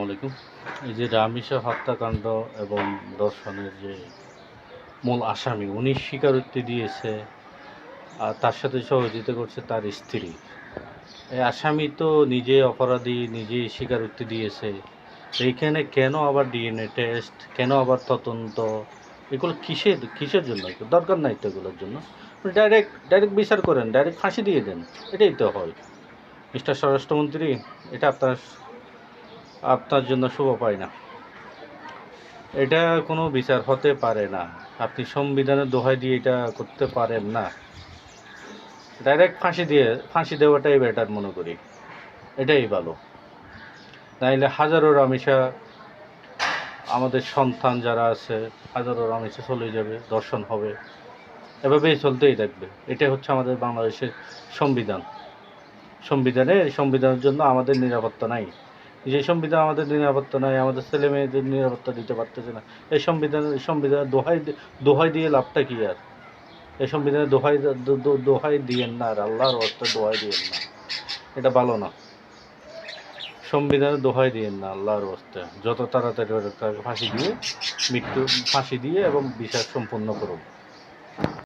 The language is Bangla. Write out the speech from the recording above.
আলাইকুম। এই যে রামিসা হত্যাকাণ্ড এবং ধর্ষণের যে মূল আসামি উনি স্বীকারোক্তি দিয়েছে, আর তার সাথে সহযোগিতা করছে তার স্ত্রী। এই আসামি তো নিজে অপরাধী, নিজেই স্বীকারোক্তি দিয়েছে। এইখানে কেন আবার ডিএনএ টেস্ট, কেন আবার তদন্ত? এগুলো কিসের জন্য? দরকার নাই তো এগুলোর জন্য। ডাইরেক্ট বিচার করেন, ডাইরেক্ট ফাঁসি দিয়ে দেন। এটাই তো হয়। মিস্টার স্বরাষ্ট্রমন্ত্রী, এটা আপনার জন্য শুভ পায় না। এটা কোনো বিচার হতে পারে না। আপনি সংবিধানের দোহাই দিয়ে এটা করতে পারেন না। ডাইরেক্ট ফাঁসি দেওয়াটাই বেটার মনে করি। এটাই ভালো। নাইলে হাজারো রামিসা, আমাদের সন্তান যারা আছে, হাজারো রামিসা চলে যাবে, ধর্ষণ হবে, এভাবেই চলতেই থাকবে। এটাই হচ্ছে আমাদের বাংলাদেশের সংবিধান। সংবিধানের জন্য আমাদের নিরাপত্তা নাই। যে সংবিধান আমাদের নিরাপত্তা নাই, আমাদের ছেলে মেয়েদের নিরাপত্তা দিতে পারতেছে না। এই সংবিধানের দোহাই দিয়ে লাভটা কি আর? এই সংবিধানের দোহাই দিয়েন না, আর আল্লাহর ওয়াস্তে দোহাই দিয়েন না। এটা ভালো না। সংবিধানের দোহাই দিয়েন না আল্লাহর ওয়াস্তে। যত তাড়াতাড়ি তাকে ফাঁসি দিয়ে এবং বিচার সম্পন্ন করুন।